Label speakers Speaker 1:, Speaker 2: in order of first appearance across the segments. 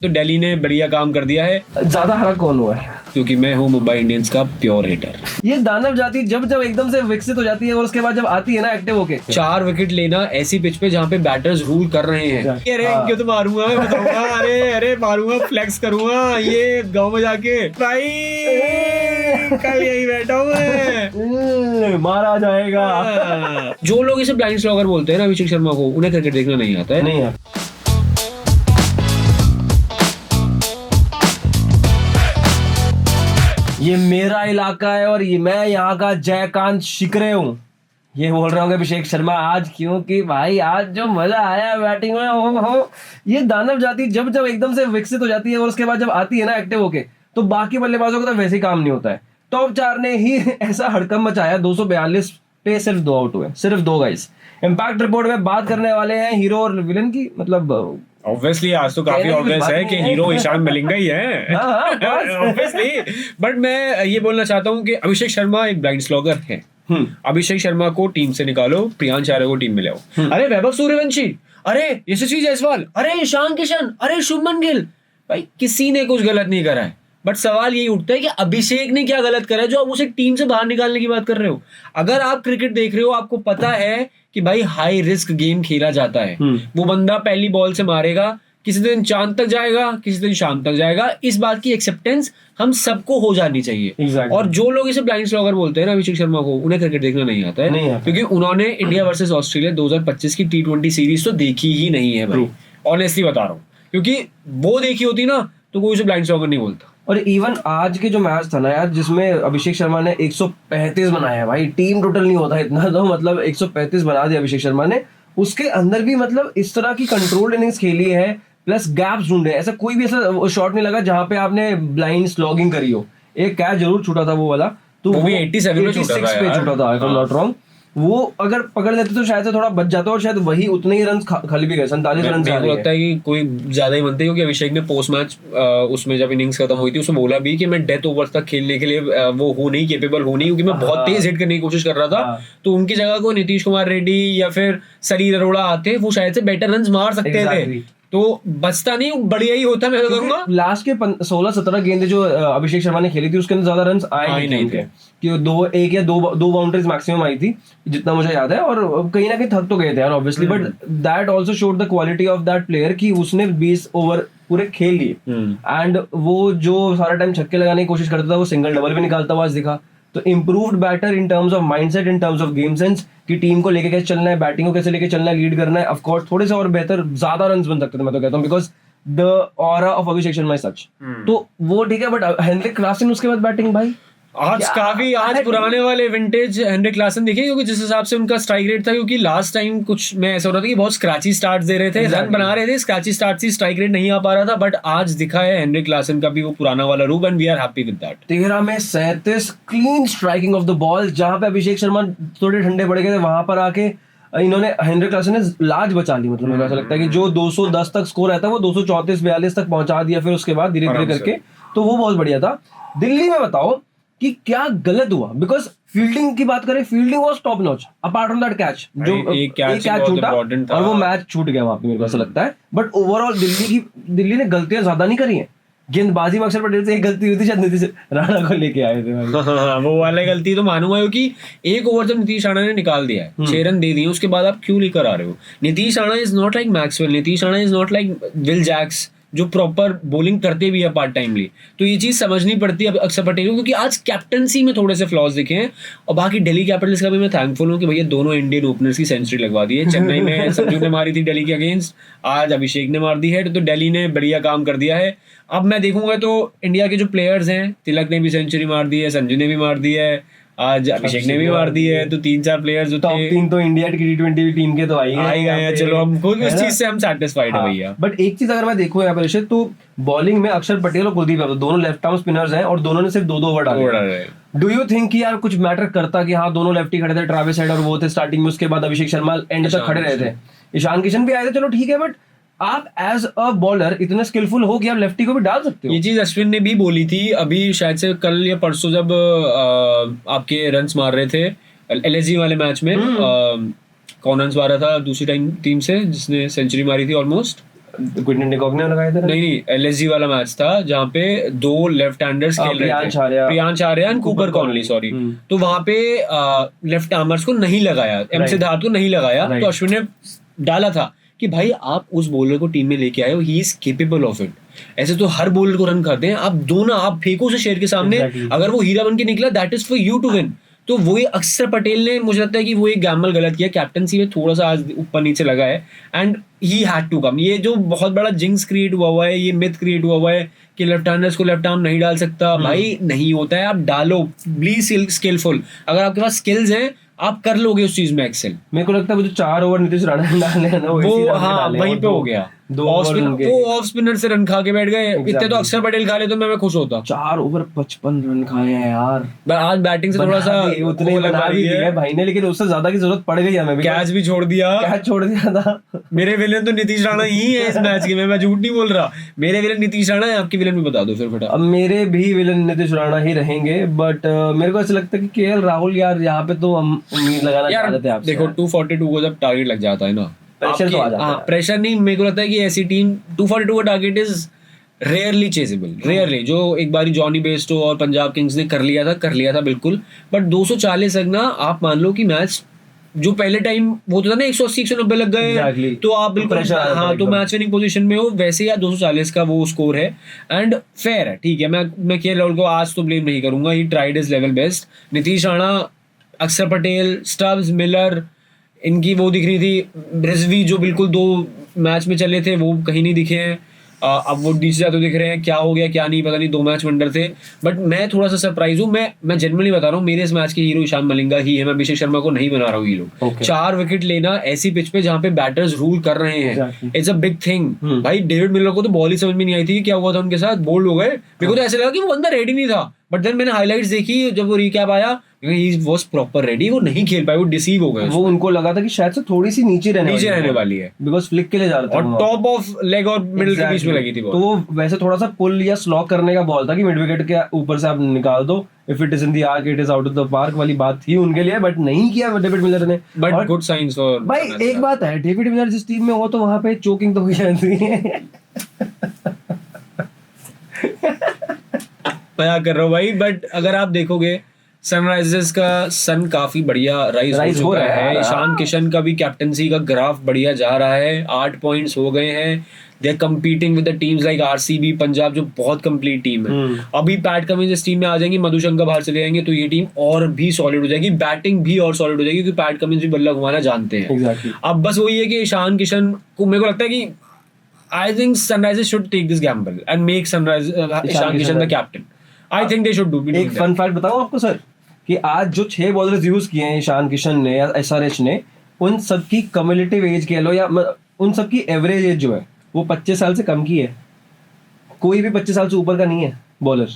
Speaker 1: तो दिल्ली ने बढ़िया काम कर दिया है।
Speaker 2: ज्यादा हरा कौन हुआ है?
Speaker 1: क्योंकि मैं हूँ मुंबई इंडियंस का प्योर हेटर।
Speaker 2: ये दानव जाति जब जब एकदम से विकसित हो जाती है और उसके बाद जब आती है ना एक्टिव होके
Speaker 1: 4 विकेट लेना ऐसी पिच पे जहाँ पे बैटर्स रूल कर रहे हैं। अरे इनको तो मारूंगा मैं, बताऊंगा, अरे मारूंगा, फ्लेक्स करूंगा ये गाँव में जाके, भाई कल यही बैठा हूँ मैं,
Speaker 2: मारा जाएगा।
Speaker 1: जो लोग इसे ब्लाइंड स्लॉगर बोलते हैं ना अभिषेक शर्मा को, उन्हें क्रिकेट देखना नहीं आता है।
Speaker 2: नहीं है। ये मेरा इलाका है और ये मैं यहाँ का जयकांत शिकरे हूँ। ये बोल रहे होंगे अभिषेक शर्मा आज, क्योंकि भाई आज जो मजा आया बैटिंग में, हो ये दानव जाति जब जब एकदम से विकसित हो जाती है और उसके बाद जब आती है ना एक्टिव होके, तो बाकी बल्लेबाजों का तो वैसे ही काम नहीं होता है। टॉप 4 ने ही ऐसा हड़कंप मचाया, 242 पे सिर्फ 2 आउट हुए, सिर्फ 2 गाइस। इम्पैक्ट रिपोर्ट में बात करने वाले हैं हीरो और विलन की, मतलब
Speaker 1: ऑब्वियसली आज तो काफी ऑब्वियस है कि हीरो ईशान मलिंगा ही है, ऑब्वियसली। बट मैं ये बोलना चाहता हूँ कि अभिषेक शर्मा एक ब्लाइंड स्लॉगर है। अभिषेक शर्मा को टीम से निकालो, प्रियांश आर्य को टीम में ले आओ। अरे वैभव सूर्यवंशी, अरे यशस्वी जायसवाल, अरे ईशान किशन, अरे शुभमन गिल, भाई किसी ने कुछ गलत नहीं करा है। बट सवाल यही उठता है कि अभिषेक ने क्या गलत करा है जो आप उसे टीम से बाहर निकालने की बात कर रहे हो। अगर आप क्रिकेट देख रहे हो, आपको पता है कि भाई हाई रिस्क गेम खेला जाता है। वो बंदा पहली बॉल से मारेगा, किसी दिन चांद तक जाएगा, किसी दिन शाम तक जाएगा। इस बात की एक्सेप्टेंस हम सबको हो जानी चाहिए।
Speaker 2: Exactly.
Speaker 1: और जो लोग इसे ब्लाइंड स्लॉगर बोलते हैं ना अभिषेक शर्मा को, उन्हें क्रिकेट देखना नहीं आता है।
Speaker 2: नहीं आता।
Speaker 1: क्योंकि उन्होंने इंडिया वर्सेस ऑस्ट्रेलिया 2025 की T20 सीरीज तो देखी ही नहीं है भाई, ऑनेस्टली बता रहा हूँ। क्योंकि वो देखी होती ना तो कोई उसे ब्लाइंड स्लॉगर नहीं बोलता।
Speaker 2: और इवन आज के जो मैच था ना यार, जिसमें अभिषेक शर्मा ने 135 बनाया भाई, टीम टोटल नहीं होता इतना, तो मतलब 135 बना दिया अभिषेक शर्मा ने। उसके अंदर भी मतलब इस तरह की कंट्रोल्ड इनिंग्स खेली है, प्लस गैप्स ढूंढे। ऐसा कोई भी ऐसा शॉट नहीं लगा जहां पे आपने ब्लाइंड स्लॉगिंग करी हो। एक कैच जरूर छूटा था वो वाला, तो
Speaker 1: वो भी 87 पे छूटा था यार।
Speaker 2: छूटा था, if I'm not wrong। वो अगर पकड़ लेते तो शायद से थोड़ा बच जाता और शायद वही उतने ही रन खल भी गए, 47 रन से।
Speaker 1: मुझे लगता है कि कोई ज्यादा ही बनते, क्योंकि अभिषेक ने पोस्ट मैच उसमें जब इनिंग्स खत्म हुई थी उसमें बोला भी कि मैं डेथ ओवर तक खेलने के लिए वो हूँ नहीं, केपेबल हूँ नहीं, क्योंकि मैं बहुत तेज हिट करने की कोशिश कर रहा था। तो उनकी जगह को नीतीश कुमार रेड्डी या फिर सलील अरोड़ा आते, वो शायद से बेटर रन मार सकते थे। तो बचता नहीं, बढ़िया ही होता। मैं तो कहूंगा
Speaker 2: लास्ट के 16-17 गेंदें जो अभिषेक शर्मा ने खेली थी उसके अंदर ज्यादा रन आए नहीं थे, कि 2 बाउंड्रीज मैक्सिमम आई थी जितना मुझे याद है। और कहीं ना कहीं थक तो गए थे यार obviously, but that also showed the quality of that player कि उसने 20 ओवर पूरे खेल लिए। एंड वो जो सारा टाइम छक्के लगाने की कोशिश करता था, वो सिंगल डबल भी निकालता हुआ दिखा। तो improved batter in terms of mindset, in terms of game sense, कि टीम को लेके कैसे चलना है, बैटिंग को कैसे लेके चलना है, लीड करना है। ऑफ कोर्स थोड़े से और बेहतर ज्यादा रन्स बन सकते थे, मैं तो कहता हूँ, because the aura of Abhishek Sharma is such. तो वो ठीक है, बट हेनरिक क्लासन उसके बाद बैटिंग भाई
Speaker 1: आज पुराने वाले विंटेज हेनरिक क्लासन दिखे, क्योंकि जिस हिसाब से उनका स्ट्राइक रेट था, क्योंकि लास्ट टाइम कुछ में ऐसा हो रहा था कि बहुत स्क्रैची स्टार्ट्स दे रहे थे, रन बना रहे थे, स्क्रैची स्टार्ट से स्ट्राइक रेट नहीं आ पा रहा था। बट आज दिखा है हेनरिक क्लासन का भी वो पुराना वाला रूप, and we are happy with that.
Speaker 2: 13 में 37 clean striking of the ball, जहां पे अभिषेक शर्मा थोड़े ठंडे पड़ गए थे, वहां पर आके इन्होंने हेनरिक क्लासन ने लाज बचा ली। मतलब मुझे ऐसा लगता है कि जो 210 तक स्कोर रहता है वो 234-42 तक पहुंचा दिया फिर उसके बाद धीरे धीरे करके, तो वो बहुत बढ़िया था। दिल्ली में बताओ कि क्या गलत हुआ, बिकॉज फील्डिंग की बात करें, fielding was top notch apart from that catch, जो एक कैच छूटा और वो मैच छूट गया वहां पे, मेरे को ऐसा लगता है। बट ओवरऑल दिल्ली ने गलतियां ज्यादा नहीं करी हैं। गेंदबाजी में अक्षर पटेल से एक गलती हुई थी, शायद नीतीश राणा को लेके आए थे
Speaker 1: वो वाला गलती तो मानूंगा, क्योंकि एक ओवर जब नीतीश राणा ने निकाल दिया है, 6 रन दे दिए, उसके बाद आप क्यों लेकर आ रहे हो? Nitish Rana is not like Maxwell, Nitish Rana is not like Will Jacks जो प्रॉपर बॉलिंग करते भी है पार्ट टाइमली। तो ये चीज समझनी पड़ती है अक्षर पटेल को, क्योंकि आज कैप्टनसी में थोड़े से फ्लॉज दिखे हैं। और बाकी दिल्ली कैपिटल्स का भी मैं थैंकफुल हूँ कि भैया दोनों इंडियन ओपनर्स की सेंचुरी लगवा दी है। चेन्नई में संजू ने मारी थी दिल्ली के अगेंस्ट, आज अभिषेक ने मार दी है, तो दिल्ली ने बढ़िया काम कर दिया है। अब मैं देखूंगा तो इंडिया के जो प्लेयर्स हैं, तिलक ने भी सेंचुरी मार दी है, संजू ने भी मार दी है, आज अभिषेक ने भी मार दी है, तो 3-4 प्लेयर्स जो
Speaker 2: टॉप 3 तो इंडिया की T20 टीम के तो आई गए
Speaker 1: हैं। चलो हम खुद उस चीज से हम सैटिस्फाइड है भैया।
Speaker 2: बट एक चीज अगर मैं देखूं यहाँ पर ऋषित, तो बॉलिंग में अक्षर पटेल और कुलदीप यादव दोनों लेफ्ट आर्म स्पिनर्स हैं और दोनों ने सिर्फ 2-2 ओवर डाले। डू यू थिंक कि यार कुछ मैटर करता कि हाँ दोनों लेफ्टी खड़े थे, ट्रेविस हेड और वो थे स्टार्टिंग में, उसके बाद अभिषेक शर्मा एंड तक खड़े रहे थे, ईशान किशन भी आए थे, चलो ठीक है, बट आप एज अ बॉलर इतने स्किलफुल हो कि आप लेफ्टी को भी डाल सकते हो।
Speaker 1: ये चीज अश्विन ने भी बोली थी अभी शायद से कल या परसों, जब आपके रन्स मार रहे थे LSG वाले मैच में। कौन रन्स मारा था दूसरी टीम से जिसने सेंचुरी मारी थी ऑलमोस्ट?
Speaker 2: क्विंटन डिकॉक ने लगाया था।
Speaker 1: नहीं, एलएसजी वाला मैच था जहाँ पे 2 लेफ्ट हैंडर्स खेल रहे थे, Priyansh Arya and Cooper Conley, sorry. तो वहां पे लेफ्ट आर्मर्स को नहीं लगाया, एम सिद्धार्थ को नहीं लगाया, तो अश्विन ने डाला था कि भाई आप उस बॉलर को टीम में लेके आए हो, he is capable of it. ऐसे तो हर बॉलर को रन करते हैं, आप दो ना, आप फेंको से शेर के सामने, अगर वो हीरा बन के निकला that is for you to win. तो वही अक्षर पटेल ने, मुझे लगता है कि वो एक गैम्बल गलत किया, कैप्टनसी में थोड़ा सा आज ऊपर नीचे लगा है, and he had to come. ये जो बहुत बड़ा जिंक्स क्रिएट हुआ है, ये मिथ क्रिएट हुआ है कि लेफ्ट हैंडर्स को लेफ्ट आर्म नहीं डाल सकता, भाई नहीं होता है, आप डालो, प्लीज स्किलफुल, अगर आपके पास स्किल्स हैं आप कर लोगे उस चीज में एक्सेल।
Speaker 2: मेरे को लगता है वो जो 4 ओवर नीतीश राणा ने डाले हैं ना,
Speaker 1: वो हाँ वहीं पे हो गया, वो ऑफ स्पिनर से रन खा के बैठ गए। इतने तो अक्षर पटेल खा ले तो मैं खुश होता।
Speaker 2: 4 ओवर 55 रन खाए हैं यार।
Speaker 1: आज बैटिंग से थोड़ा सा
Speaker 2: उतने बना भी दिया भाई ने, लेकिन उससे ज्यादा की जरूरत पड़ गई हमें।
Speaker 1: कैच भी छोड़ दिया था। मेरे विलन तो नीतीश राणा ही है इस मैच के, मैं झूठ नहीं बोल रहा, मेरे विलन नीतीश राणा है। आपके विलन भी बता दो फिर फटा।
Speaker 2: अब मेरे भी विलन नीतीश राणा ही रहेंगे, बट मेरे को ऐसा लगता है कि केएल राहुल यार यहाँ पे तो हम उम्मीद लगाना चाहते थे आपसे।
Speaker 1: देखो 242 को जब टारगेट लग जाता है ना,
Speaker 2: प्रेशर तो आ जाता है।
Speaker 1: प्रेशर नहीं, मेरे को लगता है कि ऐसी टीम 242 का target is rarely chasable, rarely. जो एक बारी जॉनी बेस्टो और पंजाब किंग्स ने कर लिया था बिल्कुल, बट 240 रखना, आप मान लो कि मैच जो पहले टाइम वो तो था ना 180 190 लग गए, तो आप बिल्कुल हाँ, तो मैच विनिंग पोजीशन में हो वैसे, या 240 का वो स्कोर है एंड फेयर है, ठीक है। मैं केएल राहुल को आज तो ब्लेम नहीं करूंगा, he tried his level best. Nitish Rana, अक्षर पटेल, स्टब्स, मिलर, इनकी वो दिख रही थी, रिजवी जो बिल्कुल 2 मैच में चले थे वो कहीं नहीं दिखे हैं, अब वो नीचे जाते दिख रहे हैं, क्या हो गया क्या नहीं पता नहीं, 2 मैच वंडर थे। बट मैं थोड़ा सा सरप्राइज हूँ, मैं जनरली बता रहा हूँ, मेरे इस मैच के हीरो ईशान मलिंगा ही है, मैं अभिषेक शर्मा को नहीं बना रहा हूँ हीरो। 4 विकेट लेना ऐसी पिच पे जहाँ पे बैटर्स रूल कर रहे हैं, इट्स अ बिग थिंग। भाई डेविड मिलर को तो बॉल ही समझ में नहीं आई थी, क्या हुआ था उनके साथ, बोल्ड हो गए। मेरे को तो ऐसा लगा कि वो बंदा रेडी नहीं था, बट देन मैंने हाइलाइट्स देखी, जब वो रिकैप आया, ही वाज प्रॉपर रेडी, वो नहीं खेल पाए, वो डिसीव हो गए।
Speaker 2: वो उनको लगा था कि शायद से थोड़ी सी नीचे रहने वाली है, बिकॉज फ्लिक के लिए जा रहा था,
Speaker 1: और टॉप ऑफ लेग और मिडिल के बीच में लगी थी।
Speaker 2: तो वो वैसे थोड़ा सा पुल या स्लॉक करने का बॉल था कि मिड विकेट के ऊपर से आप निकाल दो, if it is in the arc it is out of the park वाली बात थी उनके लिए, बट नहीं किया डेविड मिलर ने।
Speaker 1: बट गुड साइंस फॉर
Speaker 2: भाई, एक बात है, डेविड मिलर जिस टीम में हो तो वहां पे चोकिंग तो हो जाती है।
Speaker 1: मैं कर रहा हूँ भाई, बट अगर आप देखोगे सनराइजर्स का सन काफी बढ़िया राइज हो रहा है। ईशान किशन का भी कैप्टनसी का ग्राफ बढ़िया जा रहा है, 8 पॉइंट्स हो गए हैं। They are competing with the teams like RCB, Punjab, जो बहुत कंप्लीट टीम है। अभी पैट कमिंस इस टीम में आ जाएंगे, मधुशंकर बाहर चले जाएंगे, तो ये टीम और भी सॉलिड हो जाएगी, बैटिंग भी और सॉलिड हो जाएगी, क्योंकि पैट कमिंस भी बल्ला घुमाना जानते हैं। अब बस वही है कि ईशान किशन को, मेरे को लगता है कि I think Sunrisers should take this gamble and make Ishan Kishan the captain. I think they should do.
Speaker 2: एक फन फैक्ट बताऊं आपको सर, कि आज जो 6 बॉलर्स यूज किए हैं ईशान किशन ने या एसआरएच ने, उन सबकी कम्युलेटिव एज कह लो या उन सबकी एवरेज एज जो है वो 25 साल से कम की है। कोई भी 25 साल से ऊपर का नहीं है बॉलर,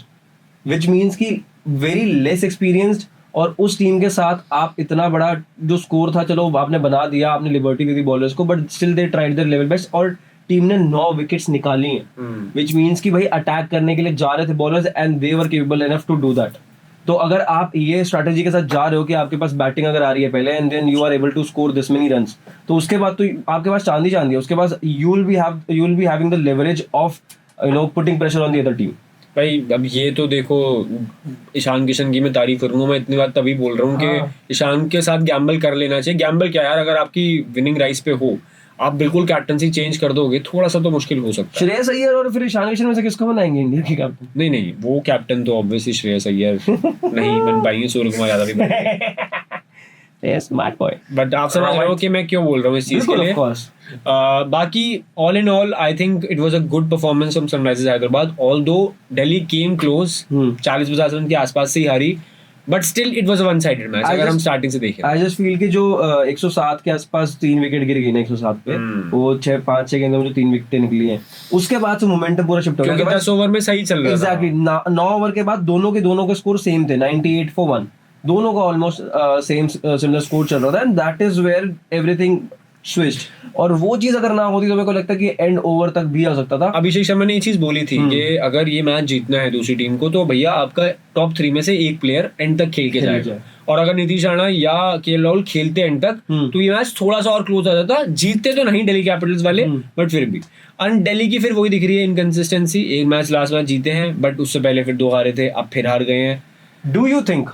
Speaker 2: विच मीन्स की वेरी लेस एक्सपीरियंस्ड। और उस टीम के साथ आप इतना बड़ा जो स्कोर था, चलो आपने बना दिया, आपने लिबर्टी दे दी बॉलर्स को, but still they tried their level best, और टीम ने 9 विकेट्स निकाली हैं, विच मीन्स कि भाई अटैक करने के लिए जा रहे थे bowlers and they were capable enough to do that. तो अगर आप ये स्ट्रैटेजी के साथ जा रहे हो कि आपके पास बैटिंग अगर आ रही है पहले and then you are able to score this many runs, तो उसके बाद तो आपके पास चांदी है, उसके बाद you will be having the leverage of putting pressure on the other team.
Speaker 1: भाई अब ये तो देखो, ईशान किशन की मैं तारीफ करूंगा, मैं इतनी बार तभी बोल रहा हूँ कि ईशान के साथ गैम्बल कर लेना चाहिए। गैम्बल क्या यार, अगर आपकी विनिंग राइस पे हो, आप बिल्कुल कैप्टनसी चेंज कर दोगे, थोड़ा सा तो मुश्किल हो सकता है।
Speaker 2: श्रेयस अय्यर और फिर ईशान किशन में से किसको बनाएंगे इंडिया की कैप्टन?
Speaker 1: नहीं, वो कैप्टन तो ऑब्वियसली श्रेयस अय्यर नहीं बन पाएंगे, सूर्य कुमार यादव भी बनेंगे।
Speaker 2: Smart boy.
Speaker 1: बट आप समझ रहे हो कि मैं क्यों बोल रहा हूँ इस चीज के लिए। बाकी all in all I think it was a good performance from Sunrisers Hyderabad, although Delhi came close, 40-50 run के आसपास से ही हारी, but still it was a one sided match अगर हम स्टार्टिंग से देखें।
Speaker 2: आई जस्ट फील कि जो 107 के आसपास 3 विकेट गिर गई ना 107 पे, वो 5-6 गेंदों में जो 3 विकेटें निकली हैं, उसके बाद से मोमेंटम पूरा शिफ्ट हो गया,
Speaker 1: क्योंकि 10 ओवर में सही चल रहा था।
Speaker 2: एग्जैक्टली 9 ओवर के बाद दोनों के स्कोर सेम थे, 98 for 1, दोनों का ऑलमोस्ट सेम सिमिलर स्कोर चल रहा था, and that is where everything switched. और वो चीज अगर ना होती तो मेरे को लगता है कि एंड ओवर तक भी आ सकता था।
Speaker 1: अभिषेक शर्मा ने ये चीज बोली थी कि अगर ये मैच जीतना है दूसरी टीम को, तो भैया आपका टॉप 3 में से एक प्लेयर एंड तक खेल के जाएगा, और अगर नीतीश राणा या केएल राहुल खेलते एंड तक तो ये मैच थोड़ा सा और क्लोज आ जाता। जीतते तो नहीं दिल्ली कैपिटल्स वाले, बट फिर भी एंड दिल्ली की फिर वही दिख रही है इनकंसिस्टेंसी। एक मैच लास्ट मैच जीते हैं बट उससे पहले फिर 2 हारे थे, अब फिर हार गए हैं।
Speaker 2: डू यू थिंक,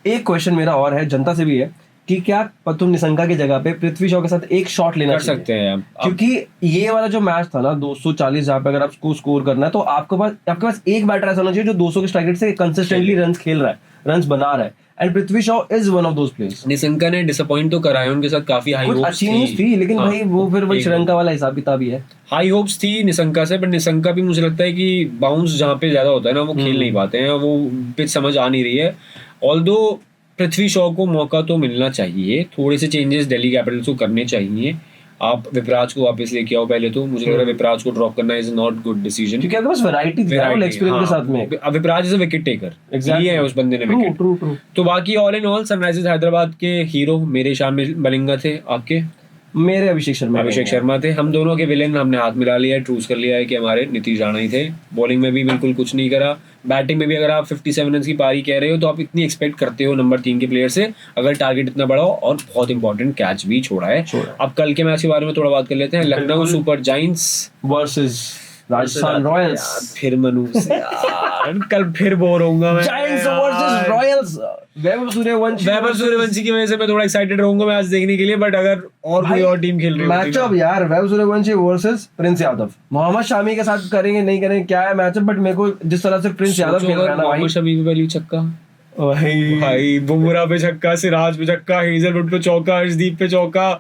Speaker 2: एक क्वेश्चन मेरा और है, जनता से भी है, कि क्या तुम निशंका की जगह पे पृथ्वी शॉ के साथ एक शॉट लेना
Speaker 1: कर सकते हैं अब।
Speaker 2: क्योंकि ये वाला जो मैच था ना 240, जहाँ पे अगर आपको स्कोर करना है तो आपके पास एक बैटर ऐसा होना चाहिए जो 200 के स्ट्राइक रेट से कंसिस्टेंटली रन्स खेल रहा है, रन्स बना रहा है, and Prithvi Shaw is one of those players.
Speaker 1: Nissanka ने डिसअपॉइंट तो कराया, उनके साथ काफी हाई होप्स
Speaker 2: अच्छी न्यूज़ थी, लेकिन भाई वो फिर वही श्रीलंका वाला हिसाब किताब ही है।
Speaker 1: हाई होप्स थी निशंका से, बट निशंका भी मुझे लगता है कि बाउंस जहाँ पे ज्यादा होता है ना वो खेल नहीं पाते हैं, वो पिच समझ आ नहीं रही है। ऑल्दो पृथ्वी शॉ को मौका तो मिलना चाहिए, थोड़े से चेंजेस दिल्ली कैपिटल्स को करने चाहिए। आप विपराज को वापस लेके आओ पहले तो, मुझे लग रहा है विपराज को ड्रॉप करना इज नॉट गुड डिसीजन,
Speaker 2: क्योंकि आपके पास वैरायटी थी एक्सपीरियंस के साथ में।
Speaker 1: Vipraj is a wicket taker, लिए है उस बंदे ने विकेट।
Speaker 2: ट्रू।
Speaker 1: तो बाकी all in all Sunrisers Hyderabad के हीरो मेरे ईशान मलिंगा थे, आपके?
Speaker 2: मेरे अभिषेक शर्मा
Speaker 1: थे। हम दोनों के विलेन हमने हाथ मिला लिया है, ट्रूज कर लिया है कि हमारे नीतीश राणा ही थे। बॉलिंग में भी बिल्कुल कुछ नहीं करा, बैटिंग में भी अगर आप 57 रन की पारी कह रहे हो तो आप इतनी एक्सपेक्ट करते हो नंबर 3 के प्लेयर से, अगर टारगेट इतना बड़ा हो, और बहुत इंपॉर्टेंट कैच भी छोड़ा है। अब कल के मैच के बारे में थोड़ा बात कर लेते हैं। Lucknow super giants
Speaker 2: versus Rajasthan Royals.
Speaker 1: फिर मनु से कल फिर बोर होऊंगा मैं।
Speaker 2: Giants versus Royals, Vaibhav
Speaker 1: Suryavanshi की वजह से मैं थोड़ा एक्साइटेड रहूंगा मैच देखने के लिए, बट अगर और कोई और टीम खेल रही है
Speaker 2: मैचअप यार, वैभव सूर्यवंशी वर्सेस प्रिंस यादव, मोहम्मद शमी के साथ करेंगे नहीं करेंगे क्या है मैचअप, बट मेरे को जिस तरह से प्रिंस यादव खेल रहा है ना भाई,
Speaker 1: मोहम्मद शमी पे पहली छक्का भाई, बुमराह पे छक्का, सिराज पे छक्का, हेजलवुड पे चौका, हर्षदीप पे चौका,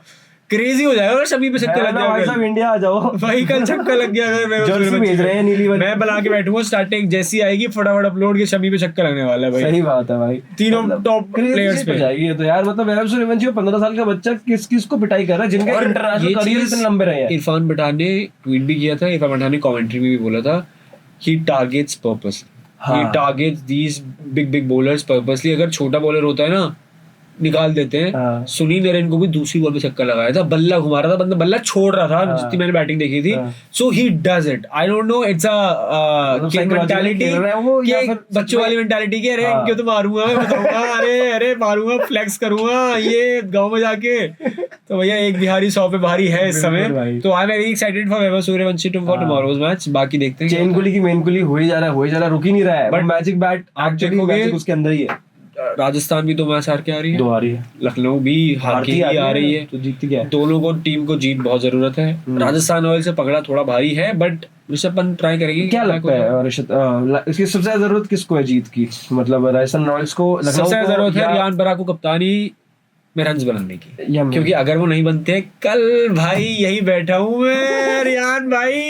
Speaker 1: क्रेजी हो जाएगा। शमी पे छक्का लग
Speaker 2: भाई साहब इंडिया आ जाओ
Speaker 1: भाई, कल छक्का लग गया अगर
Speaker 2: जर्सी भेज रहे हैं नीली वाली,
Speaker 1: मैं बना के बैठूंगा, स्टार्टिंग जैसी आएगी फटाफट अपलोड के शमी पे छक्का लगने वाला है भाई।
Speaker 2: सही बात है भाई,
Speaker 1: तीनों टॉप प्लेयर्स पे
Speaker 2: जाएगी। तो यार मतलब वैभव सूर्यवंशी 15 साल का बच्चा किस को पिटाई कर रहा है, जिनके इंटरनेशनल करियर इतने लंबे रहे हैं।
Speaker 1: इरफान पठान ने ट्वीट भी किया था, इरफान पठान ने कमेंट्री में भी बोला था, he targets purposely, he targets these big bowlers purposely. अगर छोटा बॉलर होता है ना निकाल देते हैं। सुनील नरेन को भी दूसरी बॉल पे छक्का लगाया था, बल्ला घुमा रहा था, बंदा बल्ला छोड़ रहा था जितनी मैंने बैटिंग देखी थी। So he does it, I don't know, it's a mentality, बच्चों वाली मेंटालिटी की, अरे इनको तो मारूंगा मैं, बताऊंगा अरे मारूंगा, फ्लेक्स करूंगा ये गांव में जाके। तो भैया एक बिहारी 100 पे भारी है इस समय। तो I am very excited for Vaibhav Suryavanshi for tomorrow's match. बाकी देखते हैं,
Speaker 2: चेन कुली की मेन कुली हो ही जा रहा है, रुक ही नहीं रहा है, बट मैजिक बैट एक्चुअली उसके अंदर ही है।
Speaker 1: राजस्थान भी 2 मैच हार के आ रही है,
Speaker 2: 2 आ रही है,
Speaker 1: लखनऊ भी हार के आ रही है,
Speaker 2: तो जीतती क्या है।
Speaker 1: दोनों को टीम को जीत बहुत जरूरत है। राजस्थान रॉयल्स से पकड़ा थोड़ा भारी है, बट ऋषभ पंत ट्राई करेगी।
Speaker 2: क्या लगता है इसकी सबसे ज्यादा जरूरत किसको है जीत की, मतलब राजस्थान रॉयल्स को
Speaker 1: सबसे ज्यादा जरूरत है रियान पराग को कप्तानी में रन्स बनाने की, क्योंकि अगर वो नहीं बनते, कल भाई यही बैठा हूँ मैं, रियान भाई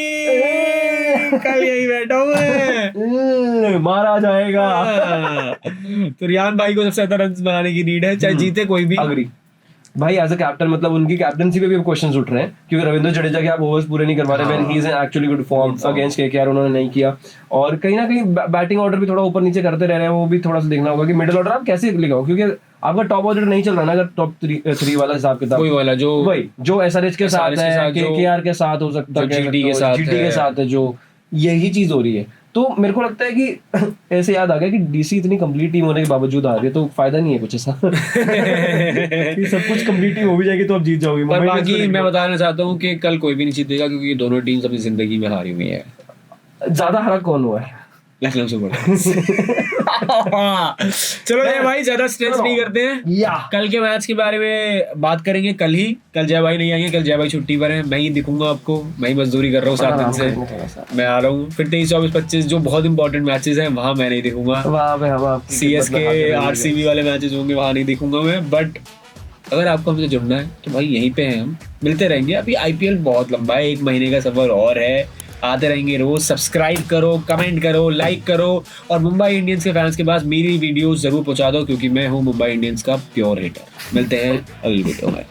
Speaker 1: कल यही बैठा हूँ मैं,
Speaker 2: मारा जाएगा।
Speaker 1: तो रियान भाई को सबसे ज्यादा रन्स बनाने की नीड है, चाहे जीते कोई भी।
Speaker 2: अग्री भाई, एज अ कैप्टन मतलब उनकी कैप्टनसी पे भी क्वेश्चंस उठ रहे हैं, क्योंकि रविंद्र जडेजा के आप ओवर्स पूरे नहीं करवा रहे, he is in actually good form against KKR उन्होंने नहीं किया, और कहीं ना कहीं बैटिंग ऑर्डर भी थोड़ा ऊपर नीचे करते रह रहे हैं, वो भी थोड़ा सा देखना होगा कि मिडिल ऑर्डर आप कैसे लगाओ, क्योंकि आपका टॉप ऑर्डर नहीं चल रहा ना, अगर टॉप 3 वाला हिसाब किताब
Speaker 1: वही वाला जो
Speaker 2: एसआरएच के साथ है, केकेआर के साथ हो सकता है, जीटी के साथ है, जो यही चीज हो रही है। तो मेरे को लगता है कि ऐसे याद आ गया कि डीसी इतनी कंप्लीट टीम होने के बावजूद आ रही है, तो फायदा नहीं है कुछ ऐसा कि सब कुछ कंप्लीट टीम हो भी जाएगी तो आप जीत जाओगे।
Speaker 1: पर बाकी मैं बताना चाहता हूँ कि कल कोई भी नहीं जीतेगा, क्योंकि दोनों टीम्स अपनी जिंदगी में हारी हुई है।
Speaker 2: ज्यादा हरा कौन हुआ है?
Speaker 1: लखनऊ सुपर चलो ये भाई ज्यादा स्ट्रेस नहीं करते हैं, कल के मैच के बारे में बात करेंगे कल ही। कल जय भाई नहीं आएंगे, कल जय भाई छुट्टी पर है, मैं ही दिखूंगा आपको, मैं ही मजदूरी कर रहा हूँ 7 दिन से, मैं आ रहा हूँ। फिर 23, 24, 25 जो बहुत इंपॉर्टेंट मैचेस हैं वहां मैं नहीं दिखूंगा, CSK RCB वाले मैचेस होंगे वहां नहीं दिखूंगा मैं। बट अगर आपको हमसे जुड़ना है तो भाई यहीं पे हैं, हम मिलते रहेंगे। अभी IPL बहुत लंबा है, 1 महीने का सफर और है, आते रहेंगे रोज। सब्सक्राइब करो, कमेंट करो, लाइक करो, और मुंबई इंडियंस के फैंस के पास मेरी वीडियोस जरूर पहुंचा दो, क्योंकि मैं हूं मुंबई इंडियंस का प्योर हेटर। मिलते हैं अगली वीडियो में।